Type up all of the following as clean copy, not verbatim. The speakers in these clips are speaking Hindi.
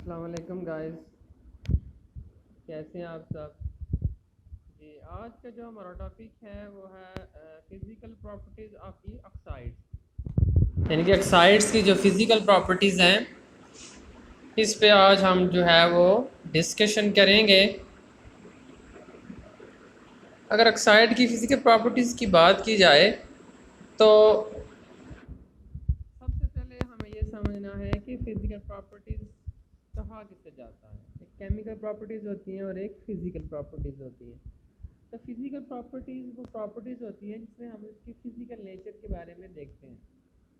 अस्सलाम वालेकुम गाइस, कैसे हैं आप सब। जी, आज का जो हमारा टॉपिक है वो है physical properties of the oxides, यानी कि ऑक्साइड्स की जो फिज़िकल प्रॉपर्टीज़ हैं इस पे आज हम जो है वो डिस्कशन करेंगे। अगर ऑक्साइड की फ़िज़िकल प्रॉपर्टीज़ की बात की जाए तो सबसे पहले हमें ये समझना है कि फ़िज़िकल प्रॉपर्टीज़ कहा किसे जाता है। एक केमिकल प्रॉपर्टीज़ होती हैं और एक फ़िज़िकल प्रॉपर्टीज़ होती हैं। तो फिज़िकल प्रॉपर्टीज़ वो प्रॉपर्टीज़ होती हैं जिसमें हम उसकी फ़िज़िकल नेचर के बारे में देखते हैं।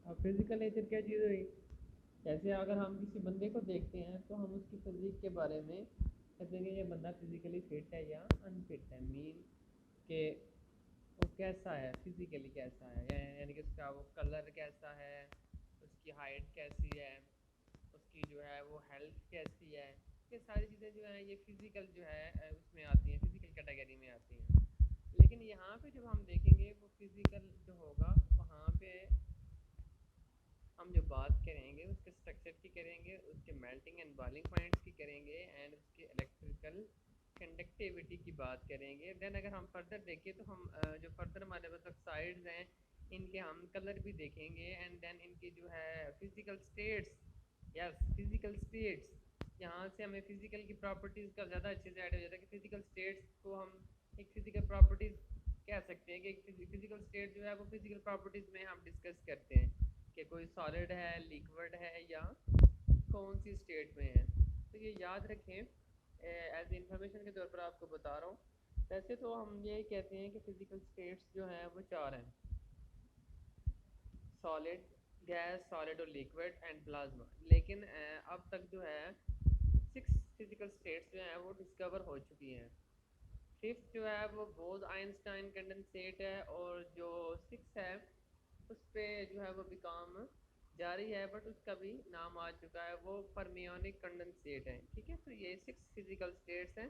अब फिज़िकल नेचर क्या चीज़ हुई, जैसे अगर हम किसी बंदे को देखते हैं तो हम उसकी फिज़िक के बारे में कहते हैं कि ये बंदा फिज़िकली फिट है या अनफिट है। मीन के वो कैसा है, फिज़िकली कैसा है, यानी कि उसका वो कलर कैसा है, उसकी हाइट कैसी है, उसकी जो है वो हेल्थ कैसी है। ये सारी चीज़ें जो है ये फिज़िकल जो है उसमें आती हैं, फिज़िकल कैटेगरी में आती हैं। लेकिन यहाँ पे जब हम देखेंगे वो फिज़िकल जो होगा वहाँ पे हम जो बात करेंगे उसके स्ट्रक्चर की करेंगे, उसके मेल्टिंग एंड बॉइलिंग पॉइंट्स की करेंगे एंड उसके इलेक्ट्रिकल कंडक्टिविटी की बात करेंगे। देन अगर हम फर्दर देखें तो हम जो फर्दर हमारे पास ऑक्साइड्स हैं इनके हम कलर भी देखेंगे एंड देन इनके जो है physical states, yes physical states, यहाँ से हमें फिज़िकल की प्रॉपर्टीज़ का ज़्यादा अच्छे से आइडिया हो जाता है कि फिज़िकल स्टेट्स को हम एक फिज़िकल प्रॉपर्टीज़ कह सकते हैं कि एक फिज़िकल स्टेट जो है वो फिज़िकल प्रॉपर्टीज़ में हम डिस्कस करते हैं कि कोई सॉलिड है, लिक्विड है या कौन सी स्टेट में है। तो ये याद रखें, एज इंफॉर्मेशन के तौर पर आपको बता रहा हूँ। वैसे तो हम ये कहते हैं कि फिज़िकल स्टेट्स जो हैं वो चार हैं, सॉलिड, गैस, सॉलिड और लिक्विड एंड प्लाज्मा। लेकिन अब तक जो है 6 फिज़िकल स्टेट्स जो हैं वो डिस्कवर हो चुकी हैं। फिफ्थ जो है वो बोज आइंस्टाइन कंडेंसेट है और जो 6 है उस पर जो है वो भी काम जारी है, बट उसका भी नाम आ चुका है, वो फर्मियोनिक कंडेंसेट है। ठीक है, तो ये 6 फिजिकल स्टेट्स हैं,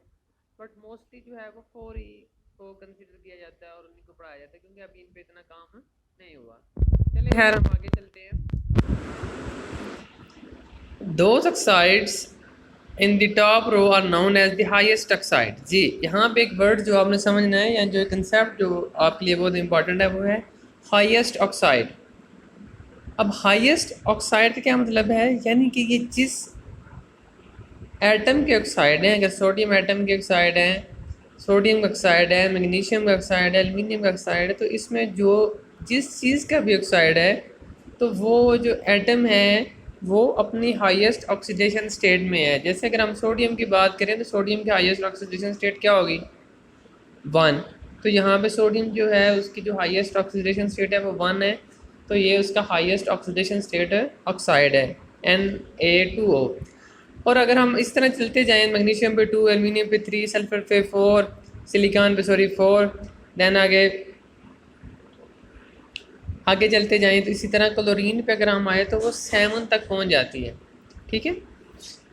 बट मोस्टली जो है वो 4 ही को कंसिडर किया जाता है और उन्हीं को पढ़ाया जाता है क्योंकि अभी इन पे इतना काम नहीं हुआ। चलिए खैर हम आगे चलते हैं। Those oxides in the top row are known as the highest oxide। जी, यहाँ पे एक वर्ड जो आपने समझना है या जो कंसेप्ट जो आपके लिए बहुत इंपॉर्टेंट है वो है हाईएस्ट ऑक्साइड। अब हाईएस्ट ऑक्साइड का क्या मतलब है, यानी कि ये जिस एटम के ऑक्साइड हैं, अगर सोडियम एटम के ऑक्साइड हैं, सोडियम का ऑक्साइड है, मैग्नीशियम का ऑक्साइड है, एल्युमिनियम का ऑक्साइड है, तो इसमें जो जिस चीज़ का भी ऑक्साइड है तो वो जो एटम है वो अपनी हाईएस्ट ऑक्सीडेशन स्टेट में है। जैसे अगर हम सोडियम की बात करें तो सोडियम की हाईएस्ट ऑक्सीडेशन स्टेट क्या होगी, 1। तो यहाँ पे सोडियम जो है उसकी जो हाईएस्ट ऑक्सीडेशन स्टेट है वो 1 है, तो ये उसका हाईएस्ट ऑक्सीडेशन स्टेट ऑक्साइड है Na2O। और अगर हम इस तरह चलते जाएं, मैग्नीशियम पे 2, एल्युमिनियम पे 3, सल्फर पे 4, सिलिकॉन पे 4, देन आगे चलते जाएं तो इसी तरह क्लोरीन पे अगर हम आए तो वो 7 तक पहुंच जाती है। ठीक है,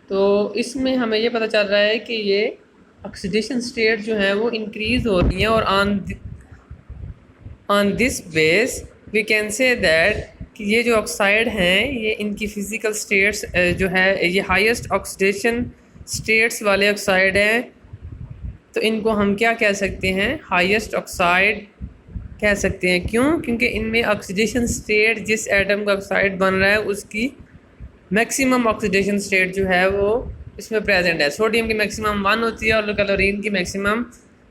तो इसमें हमें ये पता चल रहा है कि ये ऑक्सीडेशन स्टेट जो है वो इंक्रीज़ हो रही है और on this base we can say that कि ये जो ऑक्साइड हैं ये इनकी फ़िज़िकल स्टेट्स जो है ये हाईएस्ट ऑक्सीडेशन स्टेट्स वाले ऑक्साइड हैं, तो इनको हम क्या कह सकते हैं, हाईएस्ट ऑक्साइड कह सकते हैं। क्यों? क्योंकि इनमें ऑक्सीडेशन स्टेट जिस एटम का ऑक्साइड बन रहा है उसकी मैक्सिमम ऑक्सीडेशन स्टेट जो है वो इसमें प्रेजेंट है। सोडियम की मैक्सिमम 1 होती है और क्लोरीन की मैक्सिमम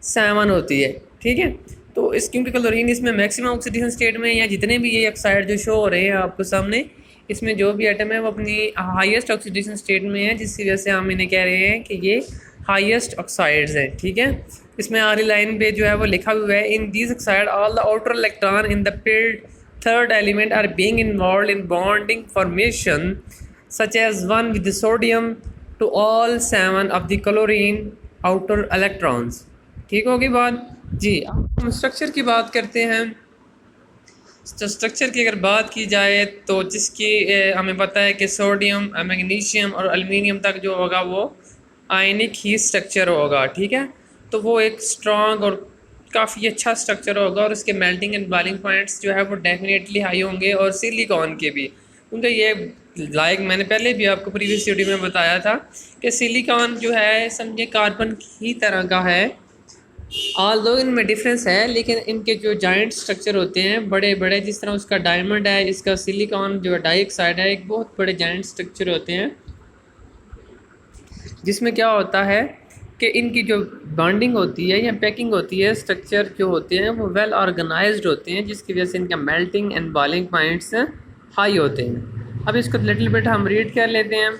7 होती है। ठीक है, तो इस क्योंकि क्लोरीन इसमें मैक्सिमम ऑक्सीडेशन स्टेट में, या जितने भी ये ऑक्साइड जो शो हो रहे हैं आपको सामने, इसमें जो भी एटम है वो अपनी हाईएस्ट ऑक्सीडेशन स्टेट में है, जिसकी वजह से हम इन्हें कह रहे हैं कि ये हाईएस्ट ऑक्साइड्स हैं। ठीक है, इसमें आखिरी लाइन पे जो है वो लिखा हुआ है, in this oxide all the outer electron in the paired third element are being involved in bonding formation such as one with the sodium to all 7 of the chlorine outer electrons। ठीक होगी बात जी। अब हम स्ट्रक्चर की बात करते हैं। तो स्ट्रक्चर की अगर बात की जाए तो जिसकी हमें पता है कि सोडियम, मैग्नीशियम और एल्युमिनियम तक जो होगा वो आयनिक ही स्ट्रक्चर होगा। ठीक है, तो वो एक स्ट्रॉन्ग और काफ़ी अच्छा स्ट्रक्चर होगा और उसके मेल्टिंग एंड बॉइलिंग पॉइंट्स जो है वो डेफिनेटली हाई होंगे और सिलिकॉन के भी। क्योंकि ये मैंने पहले भी आपको प्रीवियस वीडियो में बताया था कि सिलिकॉन जो है समझे कार्बन की तरह का है, ऑल दो इनमें डिफरेंस है, लेकिन इनके जो जॉइंट स्ट्रक्चर होते हैं बड़े बड़े, जिस तरह उसका डायमंड है, इसका सिलिकॉन जो डाइऑक्साइड है, एक बहुत बड़े जॉइंट स्ट्रक्चर होते हैं, जिसमें क्या होता है कि इनकी जो बॉन्डिंग होती है या पैकिंग होती है, स्ट्रक्चर जो होते हैं वो वेल ऑर्गेनाइज्ड होते हैं, जिसकी वजह से इनका melting and boiling points high होते हैं। अब इसको लिटिल बिट हम रीड कर लेते हैं।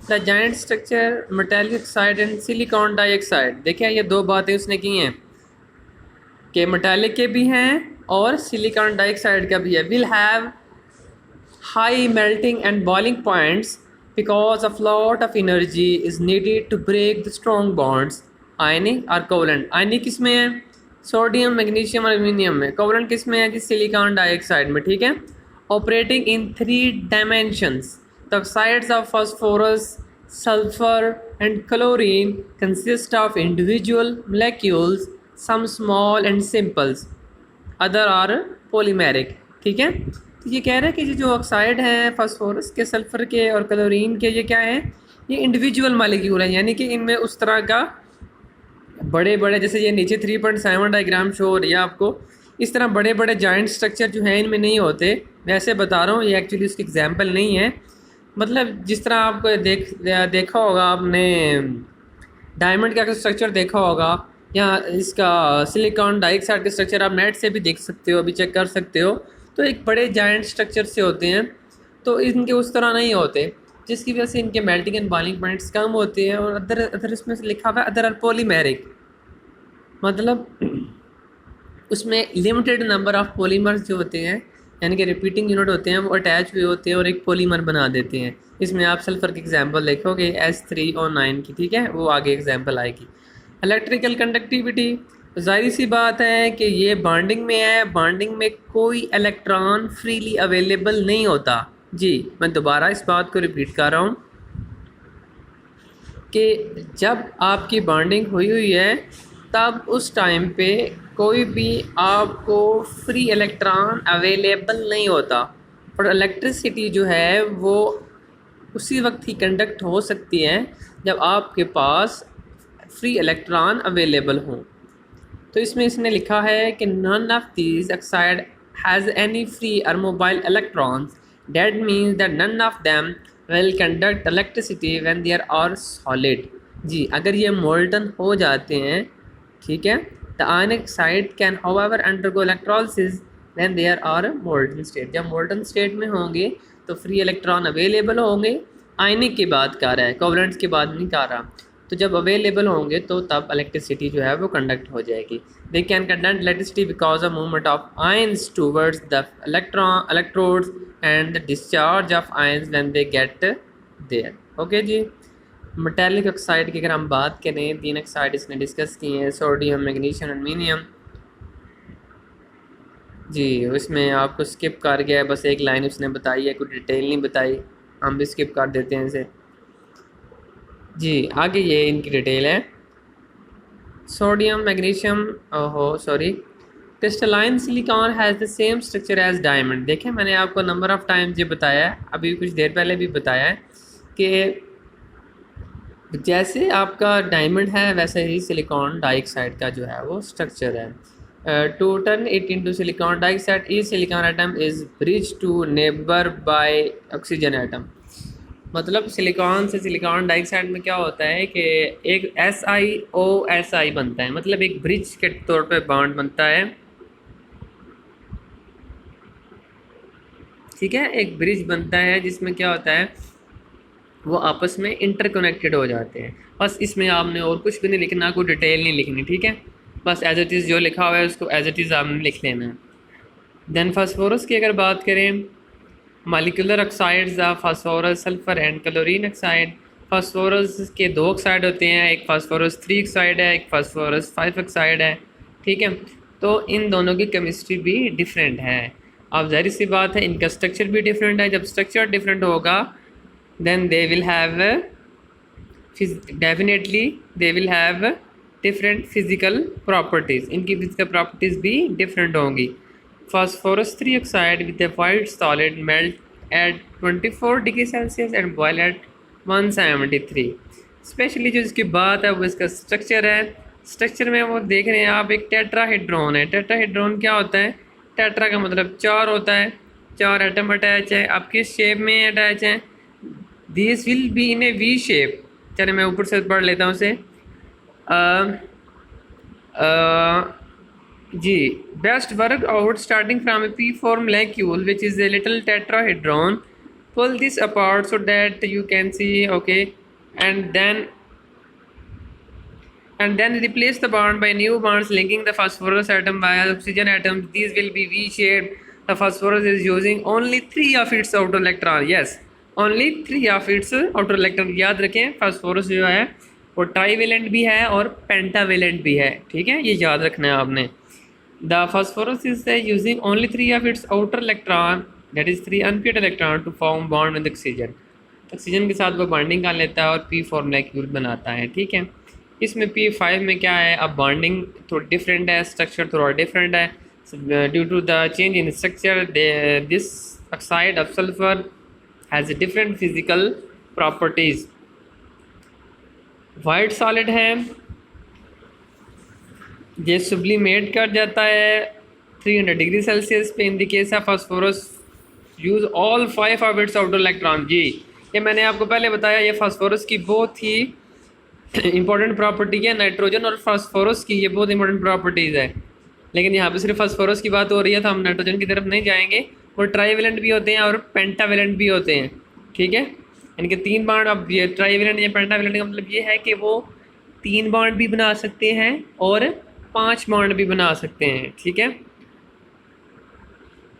The joint structure metallic oxide and silicon dioxide. देखिए ये दो बातें उसने की हैं कि मेटालिक के भी हैं और सिलिकॉन डाइऑक्साइड का भी है। Will have high melting and boiling points because a lot of energy is needed to break the strong bonds. Ionic or covalent? Ionic किस में है? सोडियम, मैग्नीशियम और एल्यूमिनियम में। कोवलेंट किस में है? कि सिलिकॉन डाइऑक्साइड में। ठीक है। Operating in 3 dimensions. The oxides of phosphorus, sulfur and chlorine consist of individual molecules, some small and simple, other are polymeric. ठीक है। तो ये कह रहा है कि जो ऑक्साइड हैं फास्फोरस के, सल्फ़र के और क्लोरीन के, ये क्या हैं? ये इंडिविजुअल मालिक्यूल हैं, यानी कि इनमें उस तरह का बड़े बड़े, जैसे ये नीचे 3.7 डायग्राम शो हो रही है आपको, इस तरह बड़े बड़े जॉइंट स्ट्रक्चर जो हैं इनमें नहीं होते। वैसे बता रहा हूँ, ये एक्चुअली उसकी एग्जाम्पल नहीं है। मतलब जिस तरह आपको देखा होगा आपने डायमंड का स्ट्रक्चर देखा होगा, या इसका सिलिकॉन डाइऑक्साइड का स्ट्रक्चर आप नेट से भी देख सकते हो, अभी चेक कर सकते हो। तो एक बड़े जायंट स्ट्रक्चर से होते हैं, तो इनके उस तरह नहीं होते, जिसकी वजह से इनके मेल्टिंग एंड बॉइलिंग पॉइंट्स कम होते हैं। और अदर इसमें लिखा हुआ है अदर आर पॉलीमेरिक, मतलब उसमें लिमिटेड नंबर ऑफ पॉलीमर्स जो होते हैं, यानी कि रिपीटिंग यूनिट होते हैं, वो अटैच हुए होते हैं और एक पॉलीमर बना देते हैं। इसमें आप सल्फर की एग्जाम्पल देखोगे S3O9 की, ठीक है, वो आगे एग्जाम्पल आएगी। इलेक्ट्रिकल कंडक्टिविटी, जाहिर सी बात है कि ये बॉन्डिंग में है, बॉन्डिंग में कोई इलेक्ट्रॉन फ्रीली अवेलेबल नहीं होता। जी मैं दोबारा इस बात को रिपीट कर रहा हूँ कि जब आपकी बॉन्डिंग हुई हुई है तब उस टाइम पे कोई भी आपको फ्री इलेक्ट्रॉन अवेलेबल नहीं होता, और इलेक्ट्रिसिटी जो है वो उसी वक्त ही कंडक्ट हो सकती है जब आपके पास फ्री इलेक्ट्रॉन अवेलेबल हों। तो इसमें इसने लिखा है कि none of these oxide has any free or mobile electrons, that means that none of them will conduct electricity when they are solid. जी अगर ये मोल्टन हो जाते हैं, ठीक है, the ionic oxide can however undergo electrolysis when they are molten state. जब मोल्टन स्टेट में होंगे तो फ्री इलेक्ट्रॉन अवेलेबल होंगे। आयनिक की बात कर रहा है, कोवलेंट्स की बात नहीं कर रहा। तो जब अवेलेबल होंगे तो तब इलेक्ट्रिसिटी जो है वो कंडक्ट हो जाएगी। They can conduct electricity because of movement of ions towards the electrodes and the discharge of ions when they get there. Okay जी। मेटालिक ऑक्साइड की अगर हम बात करें, 3 ऑक्साइड इसने डिस्कस किए हैं, सोडियम, मैग्नीशियम, एल्यूमिनियम। जी उसमें आपको स्किप कर गया है, बस एक लाइन उसने बताई है, कोई डिटेल नहीं बताई, हम भी स्किप कर देते हैं इसे। जी आगे ये इनकी डिटेल है। Sodium, magnesium, crystalline silicon has the same structure as diamond. देखें मैंने आपको नंबर ऑफ टाइम्स ये बताया है, अभी कुछ देर पहले भी बताया है कि जैसे आपका डायमंड है वैसे ही सिलिकॉन डाइऑक्साइड का जो है वो स्ट्रक्चर है। To turn it into silicon dioxide, each silicon atom is bridge to neighbour by oxygen atom. मतलब सिलिकॉन से सिलिकॉन डाइऑक्साइड में क्या होता है कि एक SiO2 बनता है, मतलब एक ब्रिज के तौर पे बॉन्ड बनता है, ठीक है, एक ब्रिज बनता है जिसमें क्या होता है वो आपस में इंटरकनेक्टेड हो जाते हैं। बस इसमें आपने और कुछ भी नहीं लिखना, कोई डिटेल नहीं लिखनी, ठीक है, बस एज इट इज़ जो लिखा हुआ है उसको एज इट इज़ आपने लिख लेना है। देन फास्फोरस की अगर बात करें, molecular oxides of phosphorus, sulphur and chlorine oxide. Phosphorus के 2 ऑक्साइड होते हैं, एक फास्फोरस 3 ऑक्साइड है, एक फास्फोरस 5 ऑक्साइड है, ठीक है। तो इन दोनों की केमिस्ट्री भी डिफरेंट है। अब जाहिर सी बात है इनका स्ट्रक्चर भी डिफरेंट है। जब स्ट्रक्चर डिफरेंट होगा then they will have definitely they will have different physical properties, इनकी physical properties भी different होंगी। Phosphorus 3 oxide with a white solid melt at 24 degree Celsius and boil at 173। Specially जो इसकी बात है वो इसका स्ट्रक्चर है। स्ट्रक्चर में वो देख रहे हैं आप, एक टेट्राहेड्रॉन है। टेट्राहेड्रॉन क्या होता है? टेट्रा का मतलब 4 होता है, 4 एटम अटैच है। आप किस शेप में अटैच हैं? This will be in a V shape. चलिए मैं ऊपर से पढ़ लेता हूँ उसे। जी, best work out starting from a P form molecule which is a little tetrahedron. Pull this apart so that you can see, okay, and then replace the bond by new bonds linking the phosphorus atom by oxygen atoms. These will be V-shaped. The phosphorus is using only 3 of its outer electron. Yes, only 3 of its outer electron. याद रखें, फास्फोरस जो है वो ट्राईवेलेंट भी है और पेंटावेलेंट भी है, ठीक है, ये याद रखना है आपने। The phosphorus is using only 3 of its outer electron, that is 3 unpaired electron, to form bond with oxygen. Oxygen के साथ वो बॉन्डिंग कर लेता है और P4 मॉलिक्यूल बनाता है, ठीक है। इसमें P5 में क्या है, अब बॉन्डिंग थोड़ा डिफरेंट है, स्ट्रक्चर थोड़ा डिफरेंट है। Due to the change in structure this oxide of sulphur has different physical properties. White solid है, ये सुब्लिमेट कर जाता है 300 डिग्री सेल्सियस पे। In the case of phosphorus use all 5 of its outer electron. जी, ये मैंने आपको पहले बताया, ये फास्फोरस की बहुत ही इंपॉर्टेंट प्रॉपर्टी है। नाइट्रोजन और फास्फोरस की ये बहुत इंपॉर्टेंट प्रॉपर्टीज़ है, लेकिन यहाँ पे सिर्फ फास्फोरस की बात हो रही है तो हम नाइट्रोजन की तरफ नहीं जाएंगे। वो ट्राईवेलेंट भी होते हैं और पेंटावेलेंट भी होते हैं, ठीक है। इनके 3 बॉन्ड, अब ये ट्राईवेलेंट या पेंटावेलेंट का मतलब ये है कि वो 3 बॉन्ड भी बना सकते हैं और 5 बॉन्ड भी बना सकते हैं, ठीक है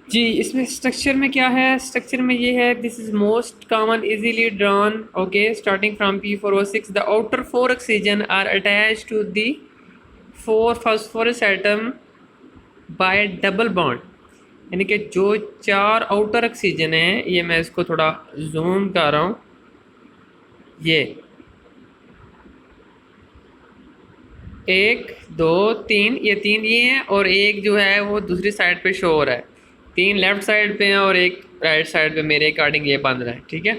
जी। इसमें स्ट्रक्चर में क्या है? स्ट्रक्चर में ये है, this is most common easily drawn, okay, starting from P4O6 the outer 4 oxygen are attach to the 4 phosphorus atom by double bond. यानी कि जो 4 आउटर ऑक्सीजन है, ये मैं इसको थोड़ा जूम कर रहा हूँ, ये 1 2 3, ये 3 ये हैं और एक जो है वो दूसरी साइड पे शो हो रहा है। 3 लेफ़्ट साइड पे हैं और एक राइट साइड पे मेरे अकॉर्डिंग ये बन रहा है, ठीक है।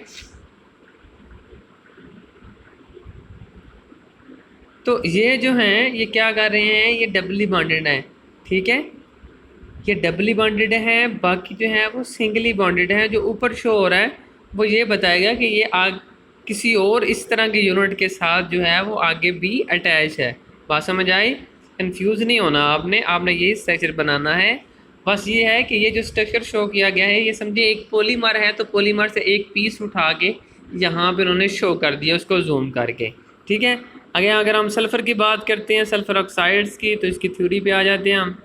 तो ये जो हैं ये क्या कर रहे हैं, ये डबली बॉन्डेड हैं, ठीक है, ये डबली बॉन्डेड हैं। बाकी जो है वो सिंगली बॉन्डेड हैं। जो ऊपर शो हो रहा है वो ये बताएगा कि ये किसी और इस तरह के यूनिट के साथ जो है वो आगे भी अटैच है। बात समझ आई? कंफ्यूज नहीं होना आपने यही स्ट्रक्चर बनाना है। बस ये है कि ये जो स्ट्रक्चर शो किया गया है, ये समझिए एक पॉलीमर है, तो पॉलीमर से एक पीस उठा के यहाँ पे उन्होंने शो कर दिया उसको जूम करके, ठीक है। आगे अगर हम सल्फ़र की बात करते हैं, सल्फ़र ऑक्साइड्स की, तो इसकी थ्योरी पे आ जाते हैं हम।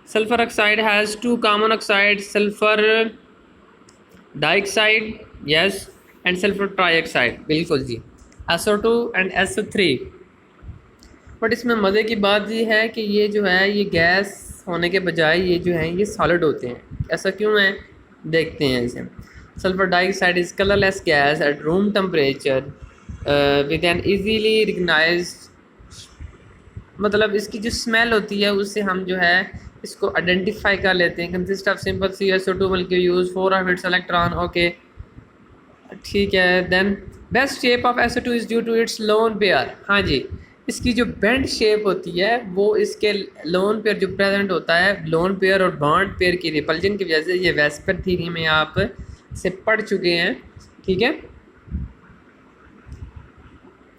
Sulphur oxide has 2 common oxide, sulphur dioxide, yes, and sulphur trioxide, बिल्कुल जी, SO2 एंड SO3। बट इसमें मज़े की बात ये है कि ये जो है ये गैस होने के बजाय ये जो है ये सॉलिड होते हैं। ऐसा क्यों है, देखते हैं इसे। Sulphur dioxide is colourless gas at room temperature with an easily recognised, मतलब इसकी जो स्मेल होती है उससे हम जो है इसको आइडेंटिफाई कर लेते हैं। Consist of simple CSO2 molecule use 4 of its electron, okay, ठीक है। Then best shape of SO2 is due to its lone pair. हाँ जी, इसकी जो बेंड शेप होती है वो इसके लोन पेयर जो प्रेजेंट होता है, लोन पेयर और बॉन्ड पेयर की रिपल्जन की वजह से, ये वेस्पर थ्योरी में आप से पढ़ चुके हैं, ठीक है,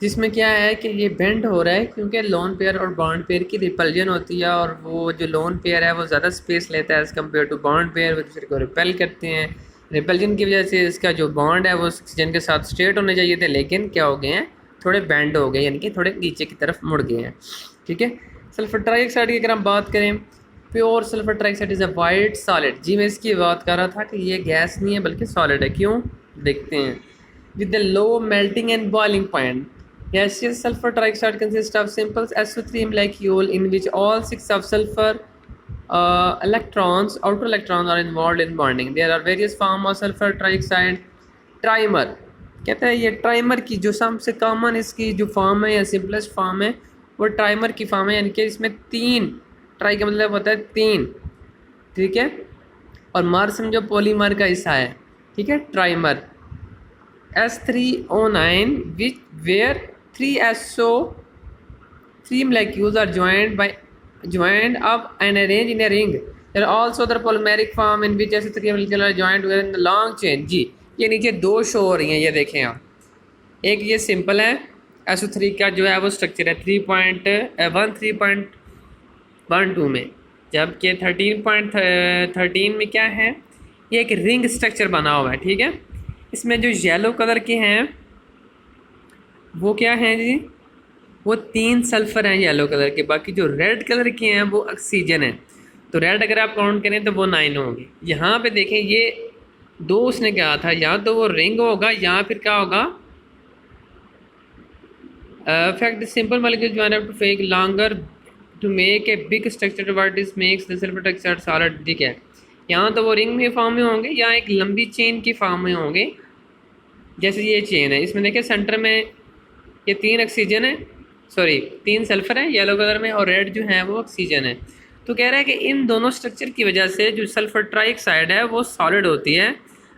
जिसमें क्या है कि ये बेंड हो रहा है क्योंकि लोन पेयर और बॉन्ड पेयर की रिपल्जन होती है, और वो जो लोन पेयर है वो ज़्यादा स्पेस लेता है as compare to bond pair, वो दूसरे को रिपेल करते हैं। रिपल्जन की वजह से इसका जो बॉन्ड है वो ऑक्सीजन के साथ स्ट्रेट होने चाहिए थे, लेकिन क्या हो गए हैं, थोड़े बेंड हो गए, यानी कि थोड़े नीचे की तरफ मुड़ गए हैं, ठीक है। सल्फर ट्राइऑक्साइड की अगर हम बात करें, pure sulphur trioxide is a white solid. जी, मैं इसकी बात कर रहा था कि ये गैस नहीं है बल्कि सॉलिड है। क्यों, देखते हैं। With the low melting and boiling point, gaseous sulfur trioxide consists of simple SO3 molecule in which all 6 of sulfur electrons, outer electrons, are involved in bonding. There are various forms of sulfur trioxide. Trimer कहते हैं, ये ट्राइमर की जो सबसे कॉमन इसकी जो फॉर्म है या सिंपलेस्ट फॉर्म है वो ट्राइमर की फॉर्म है, यानी कि इसमें 3, ट्राई का मतलब होता है 3, ठीक है। और मर समझो पॉलीमर का हिस्सा है, ठीक है, trimer. S3O9 which where 3 molecules are joined up and arranged in a ring. There are also the polymeric form in which S3 molecules are joined together in the long chain। जी ये नीचे दो शो हो रही हैं, ये देखें आप, एक ये सिंपल है SO3 का जो है वो स्ट्रक्चर है 3.12 में, जबकि 13.13 में क्या है, ये एक रिंग स्ट्रक्चर बना हुआ है, ठीक है। इसमें जो येलो कलर के हैं वो क्या हैं जी, वो 3 सल्फ़र हैं येलो कलर के, बाकी जो रेड कलर के हैं वो ऑक्सीजन है। तो रेड अगर आप काउंट करें तो वो 9 होंगे। यहाँ पे देखें ये 2 उसने कहा था, या तो वो रिंग होगा या फिर क्या होगा, fact simple molecules join up to make longer to make a big structure what is makes the sulfur dioxide solid। ठीक है, यहाँ तो वो रिंग में फॉर्म में होंगे या एक लंबी चेन की फॉर्म में होंगे, जैसे ये चेन है। इसमें देखिए सेंटर में ये 3 ऑक्सीजन है, सॉरी 3 सल्फर है येलो कलर में, और रेड जो है वो ऑक्सीजन है। तो कह रहा है कि इन दोनों स्ट्रक्चर की वजह से जो सल्फर ट्राइऑक्साइड है वो सॉलिड होती है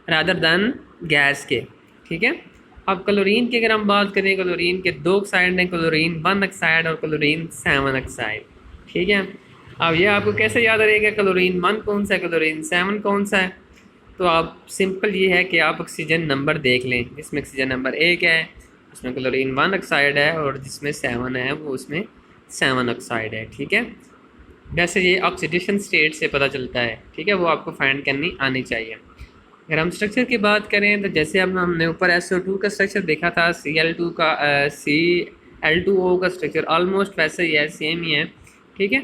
रादर दैन गैस के, ठीक है। अब क्लोरीन की अगर हम बात करें, क्लोरीन के 2 ऑक्साइड हैं, क्लोरीन 1 ऑक्साइड और क्लोरीन 7 ऑक्साइड, ठीक है। अब ये आपको कैसे याद रहेगा क्लोरीन 1 कौन सा है, क्लोरीन 7 कौन सा है, तो आप सिंपल ये है कि आप ऑक्सीजन नंबर देख लें, जिसमें ऑक्सीजन नंबर 1 है उसमें क्लोरीन 1 ऑक्साइड है, और जिसमें 7 है वो उसमें 7 ऑक्साइड है, ठीक है। वैसे ये ऑक्सीडेशन स्टेट से पता चलता है, ठीक है, वो आपको फाइंड करनी आनी चाहिए। अगर हम स्ट्रक्चर की बात करें तो जैसे अब हमने ऊपर SO2 का स्ट्रक्चर देखा था, Cl2 का Cl2O का स्ट्रक्चर ऑलमोस्ट वैसे ही है, सेम ही है, ठीक है।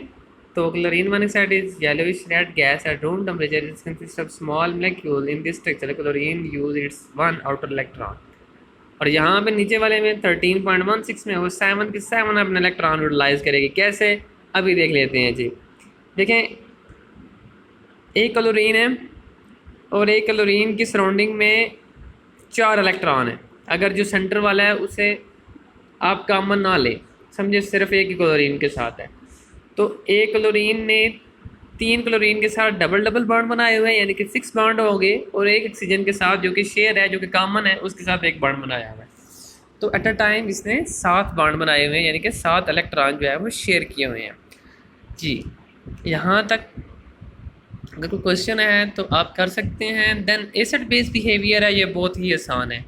तो chlorine 1 oxide is yellowish red gas at room temperature, it consist of small molecule in this structure, chlorine use it's 1 outer electron. और यहाँ पे नीचे वाले में 13.16 में वो 7 के 7 अपने इलेक्ट्रॉन यूटिलाइज करेगी, कैसे अभी देख लेते हैं जी। देखें एक क्लोरीन है और एक क्लोरीन की सराउंडिंग में 4 इलेक्ट्रॉन है। अगर जो सेंटर वाला है उसे आप कॉमन ना ले, समझे सिर्फ एक ही क्लोरीन के साथ है, तो एक क्लोरीन ने 3 क्लोरीन के साथ डबल डबल बॉन्ड बनाए हुए हैं, यानी कि 6 बॉन्ड हो गए, और एक ऑक्सीजन के साथ जो कि शेयर है, जो कि कॉमन है, उसके साथ एक बॉन्ड बनाया हुआ है। तो एट अ टाइम इसने 7 बॉन्ड बनाए हुए हैं, यानी कि 7 इलेक्ट्रॉन जो है वो शेयर किए हुए हैं जी। यहाँ तक अगर कोई क्वेश्चन है तो आप कर सकते हैं। देन एसिड बेस बिहेवियर है, ये बहुत ही आसान है।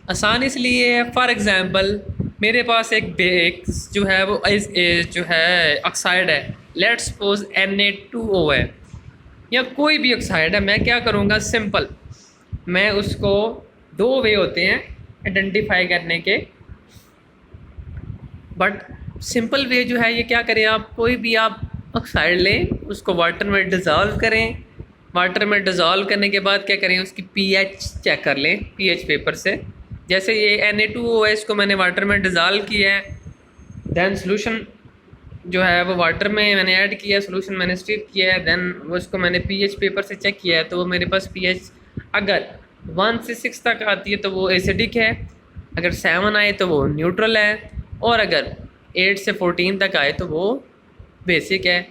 आसान इसलिए है, फॉर एग्जांपल मेरे पास एक बेस जो है वो जो है ऑक्साइड है, लेट्स सपोज Na2O है, या कोई भी ऑक्साइड है, मैं क्या करूँगा, सिंपल मैं उसको 2 वे होते हैं आइडेंटिफाई करने के, बट सिंपल वे जो है ये क्या करें, आप कोई भी आप ऑक्साइड लें, उसको वाटर में डिज़ोल्व करें, वाटर में डिज़ोल्व करने के बाद क्या करें, उसकी pH चेक कर लें pH पेपर से। जैसे ये Na2O है, इसको मैंने वाटर में डिज़ोल्व किया है, दैन सोल्यूशन जो है वो वाटर में मैंने ऐड किया, सोल्यूशन मैंने स्ट्रिप किया है, दैन वो इसको मैंने pH पेपर से चेक किया है, तो वो मेरे पास pH अगर 1 से 6 तक आती है तो वो एसिडिक है, अगर 7 आए तो वो न्यूट्रल है, और अगर 8 से 14 तक आए तो वो बेसिक है।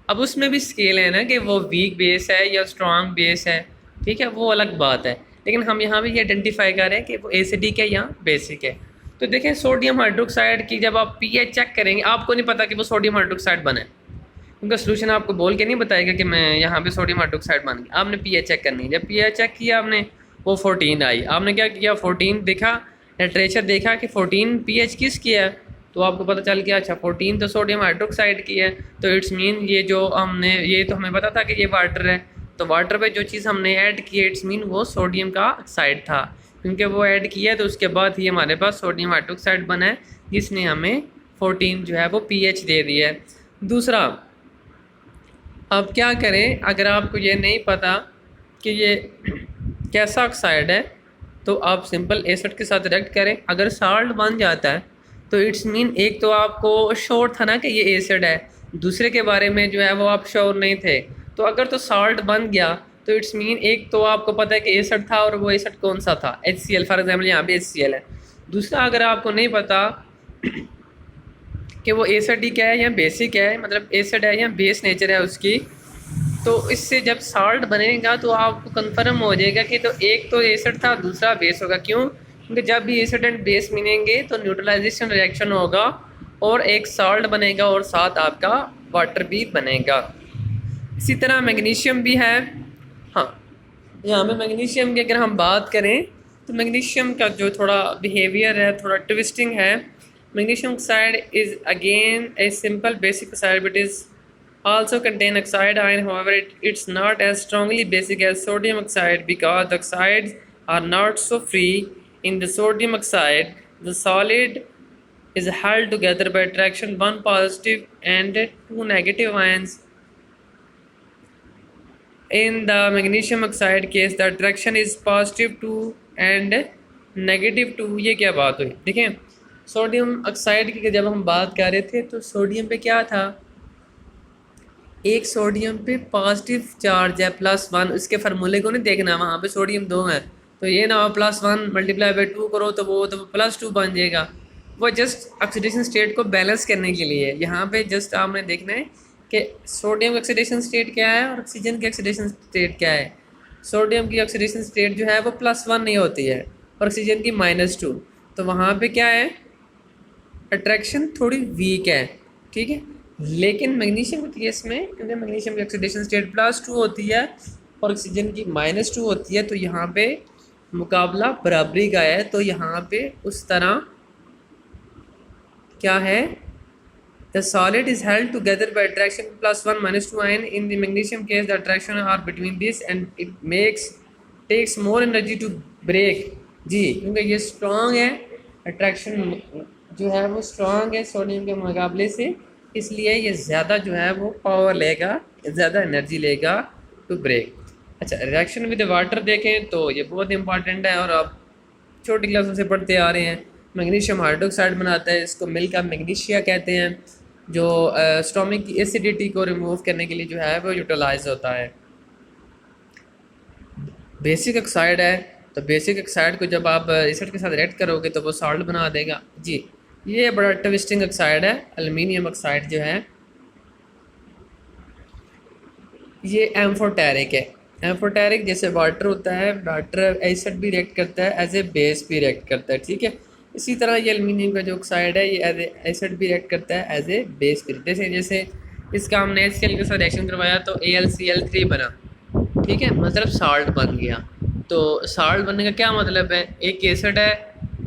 अब उसमें भी स्केल है ना कि वो वीक बेस है या स्ट्रॉन्ग बेस है, ठीक है, वो अलग बात है, लेकिन हम यहाँ भी ये आइडेंटिफाई कर रहे हैं कि वो एसिडिक है या बेसिक है। तो देखें सोडियम हाइड्रोक्साइड की जब आप pH चेक करेंगे, आपको नहीं पता कि वो सोडियम हाइड्रोक्साइड बना है, उनका सोल्यूशन आपको बोल के नहीं बताएगा कि मैं यहाँ पे सोडियम हाइड्रोक्साइड बन गया। आपने pH चेक करनी है, जब pH चेक किया आपने वो 14 आई, आपने क्या किया 14 देखा, लिटरेचर देखा कि 14 pH किसकी है, तो आपको पता चल गया अच्छा 14 तो सोडियम हाइड्रोक्साइड की है, तो इट्स मीन ये जो हमने, ये तो हमें पता था कि ये वाटर है, तो वाटर पे जो चीज़ हमने ऐड की है इट्स मीन वो सोडियम का ऑक्साइड था, क्योंकि वो ऐड किया है तो उसके बाद ही हमारे पास सोडियम हाइड्रोक्साइड बना है, जिसने हमें 14 जो है वो pH दे दिया है। दूसरा, अब क्या करें, अगर आपको ये नहीं पता कि ये कैसा ऑक्साइड है, तो आप सिंपल एसिड के साथ रिएक्ट करें, अगर साल्ट बन जाता है तो इट्स मीन एक तो आपको श्योर था ना कि ये एसिड है, दूसरे के बारे में जो है वो आप श्योर नहीं थे, तो अगर तो साल्ट बन गया तो इट्स मीन एक तो आपको पता है कि एसिड था, और वो एसिड कौन सा था, HCl फॉर एग्जांपल, यहाँ पे HCl है। दूसरा, अगर आपको नहीं पता कि वो एसिड ही क्या है या बेसिक है, मतलब एसिड है या बेस नेचर है उसकी, तो इससे जब साल्ट बनेगा तो आपको कंफर्म हो जाएगा कि तो एक तो एसिड था, दूसरा बेस होगा। क्यों? क्योंकि जब भी एसिड एंड बेस मिलेंगे तो न्यूट्रलाइजेशन रिएक्शन होगा और एक साल्ट बनेगा और साथ आपका वाटर भी बनेगा। इसी तरह मैग्नीशियम भी है। हाँ, यहाँ पे मैग्नीशियम की अगर हम बात करें तो मैग्नीशियम का जो थोड़ा बिहेवियर है, थोड़ा ट्विस्टिंग है। Magnesium oxide is again a simple basic oxide but is also contain oxide ion. However, it's not as strongly basic as sodium oxide because the oxides are not so free. In the sodium oxide, the solid is held together by attraction, one positive and two negative ions. In the magnesium oxide case, the attraction is positive 2 and negative 2. ये क्या बात हुई? देखें, सोडियम ऑक्साइड की जब हम बात कर रहे थे तो सोडियम पे क्या था, एक सोडियम पे पॉजिटिव चार्ज है +1। उसके फार्मूले को नहीं देखना, वहाँ पे सोडियम 2 है तो ये ना +1 मल्टीप्लाई बाई 2 करो तो वो +2 बन जाएगा। वो जस्ट ऑक्सीडेशन स्टेट को बैलेंस करने के लिए। यहाँ पे जस्ट आपने देखना है कि सोडियम का ऑक्सीडेशन स्टेट क्या है और ऑक्सीजन की ऑक्सीडेशन स्टेट क्या है। सोडियम की ऑक्सीडेशन स्टेट जो है वो +1 नहीं होती है और ऑक्सीजन की -2। तो वहाँ पे क्या है, अट्रैक्शन थोड़ी वीक है, ठीक है। लेकिन मैग्नीशियम के केस में, क्योंकि मैग्नीशियम की ऑक्सीडेशन स्टेट +2 होती है और ऑक्सीजन की -2 होती है, तो यहाँ पे मुकाबला बराबरी का है। तो यहाँ पे उस तरह क्या है, the solid is held together by attraction +1 -2 ion. In the magnesium case the attraction are between this and it takes more energy to break. जी, क्योंकि ये स्ट्रॉन्ग है, अट्रैक्शन जो है वो स्ट्रॉन्ग है सोडियम के मुकाबले से, इसलिए ये ज़्यादा जो है वो पावर लेगा, ज़्यादा एनर्जी लेगा टू ब्रेक। अच्छा, रिएक्शन विद वाटर देखें तो ये बहुत इंपॉर्टेंट है और आप छोटी क्लासों से पढ़ते आ रहे हैं। मैग्नीशियम हाइड्रोक्साइड बनाता है, इसको मिल का मैग्नीशिया कहते हैं, जो स्टोमिक की एसिडिटी को रिमूव करने के लिए जो है वो यूटिलाइज होता है। बेसिक ऑक्साइड है, तो बेसिक ऑक्साइड को जब आप एसिड के साथ रिएक्ट करोगे तो वो सॉल्ट बना देगा। जी, ये बड़ा ट्विस्टिंग ऑक्साइड है। एल्युमिनियम ऑक्साइड जो है ये एम्फोटेरिक है। एम्फोटेरिक जैसे वाटर होता है, वाटर एसिड भी रिएक्ट करता है, एज ए बेस भी रिएक्ट करता है, ठीक है। इसी तरह ये एल्युमिनियम का जो ऑक्साइड है ये एज ए एसिड भी रिएक्ट करता है, एज ए बेस भी। जैसे इसका हमने HCl के साथ रिएक्शन करवाया तो AlCl3 बना, ठीक है, मतलब साल्ट बन गया। तो साल्ट बनने का क्या मतलब है, एक एसिड है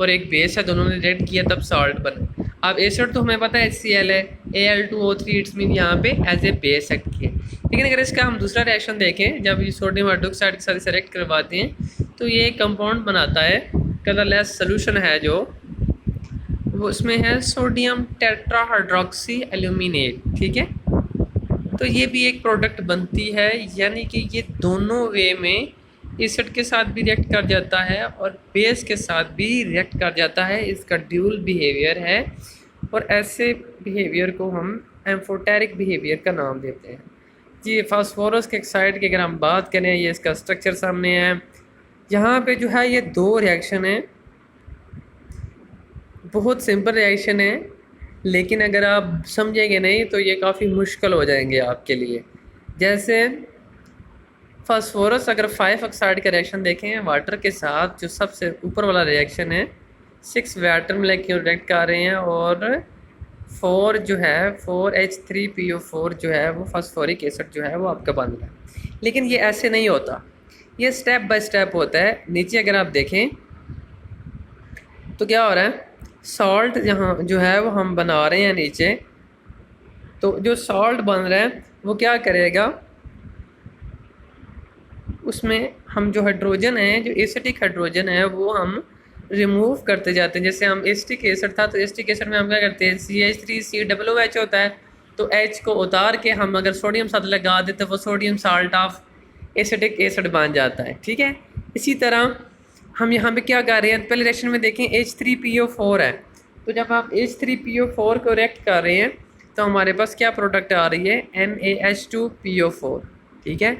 और एक बेस है, दोनों ने रिएक्ट किया तब साल्ट बना। अब एसिड तो हमें पता है HCl है, Al2O3, इट्स मीन यहाँ पे एज ए बेस एक्ट किया। लेकिन अगर इसका हम दूसरा रिएक्शन देखें, जब ये सोडियम हाइड्रोक्साइड के साथ इसे रिएक्ट करवाते हैं तो ये एक कंपाउंड बनाता है, कलरलेस सोल्यूशन है जो वो, उसमें है सोडियम टेट्राहाइड्रोक्सी एल्यूमिनेट, ठीक है। तो ये भी एक प्रोडक्ट बनती है, यानी कि ये दोनों वे में एसिड के साथ भी रिएक्ट कर जाता है और बेस के साथ भी रिएक्ट कर जाता है। इसका ड्यूल बिहेवियर है और ऐसे बिहेवियर को हम एम्फोटेरिक बिहेवियर का नाम देते हैं। जी, फास्फोरस के ऑक्साइड की अगर हम बात करें, ये इसका स्ट्रक्चर सामने है। यहाँ पे जो है ये दो रिएक्शन है, बहुत सिंपल रिएक्शन है, लेकिन अगर आप समझेंगे नहीं तो ये काफ़ी मुश्किल हो जाएंगे आपके लिए। जैसे फास्फोरस, अगर 5 ऑक्साइड का रिएक्शन देखें वाटर के साथ, जो सबसे ऊपर वाला रिएक्शन है, 6 वाटर मोलेक्यूल रिएक्ट कर रहे हैं और 4 जो है 4H3PO4 जो है वो फास्फोरिक एसिड जो है वो आपका बन रहा है। लेकिन ये ऐसे नहीं होता, ये स्टेप बाय स्टेप होता है। नीचे अगर आप देखें तो क्या हो रहा है, सॉल्ट यहाँ जो है वो हम बना रहे हैं नीचे, तो जो सॉल्ट बन रहा है वो क्या करेगा, उसमें हम जो हाइड्रोजन है, जो एसिटिक हाइड्रोजन है, वो हम रिमूव करते जाते हैं। जैसे हम एसिटिक एसिड था तो एसिटिक एसिड में हम क्या करते हैं, CH3COOH होता है, तो H को उतार के हम अगर सोडियम साथ लगा देते तो वो sodium salt of acetic acid बन जाता है, ठीक है। इसी तरह हम यहाँ पे क्या कर रहे हैं, पहले रिएक्शन में देखें H3PO4 है, तो जब आप H3PO4 को रिएक्ट कर रहे हैं तो हमारे पास क्या प्रोडक्ट आ रही है, NaH2PO4, ठीक है,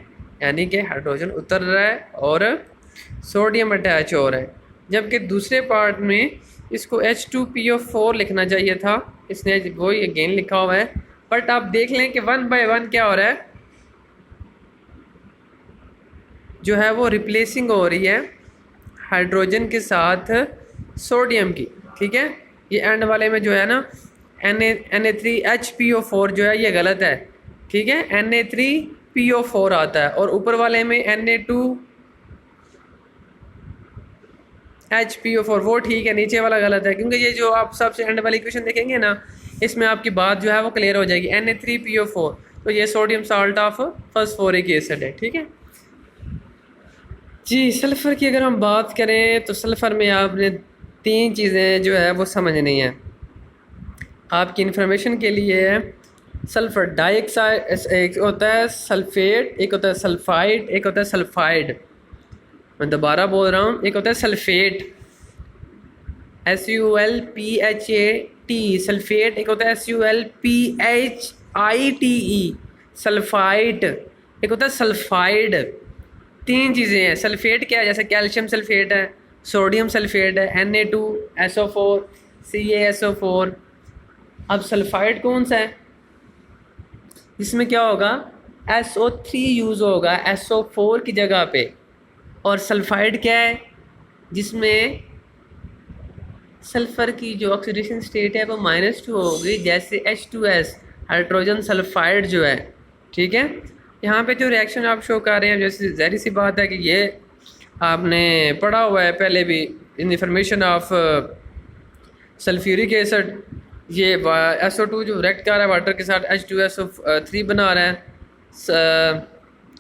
यानी कि हाइड्रोजन उतर रहा है और सोडियम अटैच हो रहा है। जबकि दूसरे पार्ट में इसको H2PO4 लिखना चाहिए था, इसने वही अगेन लिखा हुआ है। बट आप देख लें कि 1 बाय 1 क्या हो रहा है, जो है वो रिप्लेसिंग हो रही है हाइड्रोजन के साथ सोडियम की, ठीक है। ये एंड वाले में जो है ना Na3HPO4 जो है ये गलत है, ठीक है। Na3PO4 आता है और ऊपर वाले में Na2HPO4 वो ठीक है, नीचे वाला गलत है, क्योंकि ये जो आप सबसे एंड वाली इक्वेशन देखेंगे ना इसमें आपकी बात जो है वो क्लियर हो जाएगी। Na3PO4 तो ये sodium salt of phosphoric acid है, ठीक है जी। सल्फ़र की अगर हम बात करें तो सल्फ़र में आपने 3 चीज़ें जो है वो समझनी है। आपकी इन्फॉर्मेशन के लिए है, सल्फ़र डाइऑक्साइड एक होता है सल्फ़ेट, एक होता है सल्फ़ाइड, एक होता है सल्फ़ाइड। मैं दोबारा बोल रहा हूँ, एक होता है सल्फ़ेट SULPHAT सल्फ़ेट, एक होता है SULPHITE सल्फ़ाइड, एक होता है सल्फ़ाइड। 3 चीज़ें हैं। सल्फ़ेट क्या है, जैसे कैल्शियम सल्फ़ेट है, सोडियम सल्फ़ेट है, Na2SO4 CaSO4। अब सल्फ़ाइड कौन सा है, इसमें क्या होगा SO3 यूज़ होगा SO4 की जगह पे। और सल्फ़ाइड क्या है, जिसमें सल्फ़र की जो ऑक्सीडेशन स्टेट है वो -2 होगी, जैसे H2S हाइड्रोजन सल्फ़ाइड जो है, ठीक है। यहाँ पे जो रिएक्शन आप शो कर रहे हैं, जैसे ज़ाहिर सी बात है कि ये आपने पढ़ा हुआ है पहले भी in the formation of sulphuric acid. ये SO2 जो रिएक्ट कर रहा है वाटर के साथ H2SO3 बना रहा है,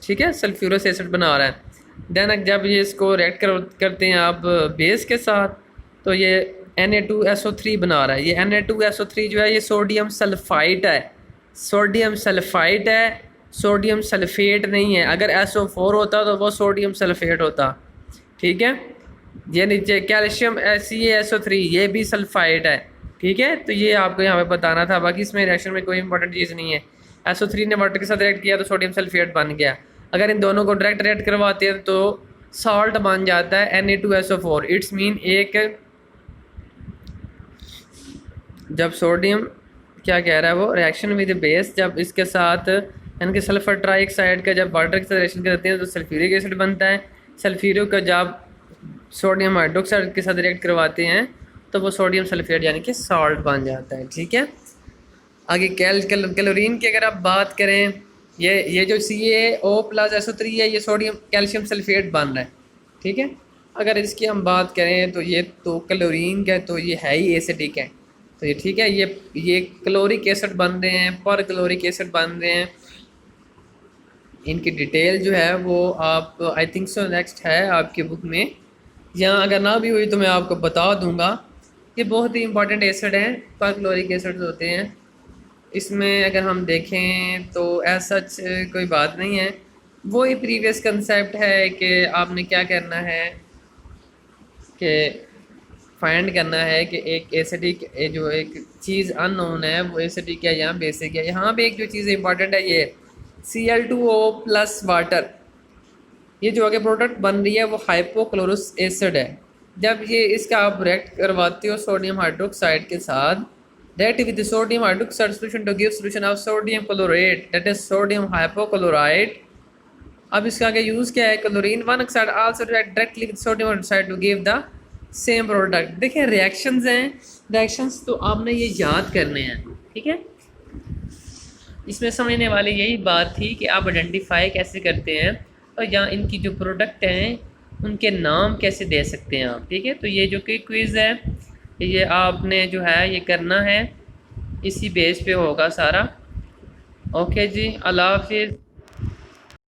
ठीक है, सल्फ्यूरस एसिड बना रहा है। देन जब ये इसको रिएक्ट करते हैं आप बेस के साथ, तो ये Na2SO3 बना रहा है। ये Na2SO3 जो है ये सोडियम सल्फ़ाइड है, सोडियम सल्फ़ाइड है, सोडियम सल्फ़ेट नहीं है। अगर SO4 होता तो वो सोडियम सल्फ़ेट होता, ठीक है। ये नीचे कैल्शियम CaSO3 ये भी सल्फ़ाइड है, ठीक है। तो ये आपको यहाँ पे बताना था, बाकी इसमें रिएक्शन में कोई इंपॉर्टेंट चीज़ नहीं है। SO3 ने वाटर के साथ रिएक्ट किया तो सोडियम सल्फ़ेट बन गया। अगर इन दोनों को डायरेक्ट रिएक्ट करवाते हैं तो सॉल्ट बन जाता है Na2SO4। इट्स मीन एक, जब सोडियम क्या कह रहा है वो रिएक्शन विद बेस, जब इसके साथ इनके सल्फ़र ट्राइऑक्साइड का जब वाटर के साथ रिएक्शन करते हैं तो सल्फ्यूरिक एसिड बनता है। सल्फ्यूरिक का जब सोडियम हाइड्रोक्साइड के साथ रिएक्ट करवाते हैं तो वो सोडियम सल्फ़ेट यानी कि सॉल्ट बन जाता है, ठीक है। आगे क्लोरीन की अगर आप बात करें, ये जो CaO+SO3 है ये सोडियम कैल्शियम सल्फ़ेट बन रहा है, ठीक है। अगर इसकी हम बात करें तो ये तो क्लोरीन का तो ये है ही एसिडिक है, तो ये ठीक है। ये क्लोरिक एसिड बन रहे हैं, पर क्लोरिक एसिड बन रहे हैं। इनकी डिटेल जो है वो आप आई थिंक सो नेक्स्ट है आपकी बुक में, या अगर ना भी हुई तो मैं आपको बता दूंगा। ये बहुत ही इंपॉर्टेंट एसिड हैं, पर क्लोरिक एसिड होते हैं। इसमें अगर हम देखें तो ऐसा कोई बात नहीं है, वो ही प्रीवियस कंसेप्ट है कि आपने क्या करना है कि फाइंड करना है कि एक एसिडिक जो एक चीज़ अननोन है वो एसिडिक है या बेसिक है। यहाँ पे एक जो चीज़ इंपॉर्टेंट है ये Cl2O+ वाटर, ये जो आगे प्रोडक्ट बन रही है वो हाइपोक्लोरस एसिड है। जब ये इसका आप रिएक्ट करवाते हो सोडियम हाइड्रोक्साइड के साथ, that with the sodium hydroxide solution to give solution of sodium chlorate, that is sodium hypochlorite। अब इसका आगे यूज़ क्या है, chlorine 1 oxide also react directly with sodium hydroxide to give the same product. देखिए रिएक्शंस हैं, रिएक्शंस तो आपने ये याद करने हैं, ठीक है। इसमें समझने वाली यही बात थी कि आप आइडेंटिफाई कैसे करते हैं और या इनकी जो प्रोडक्ट हैं उनके नाम कैसे दे सकते हैं आप, ठीक है। तो ये जो कि क्विज़ है ये आपने जो है ये करना है, इसी बेस पे होगा सारा। ओके जी, अल्लाह हाफिज़।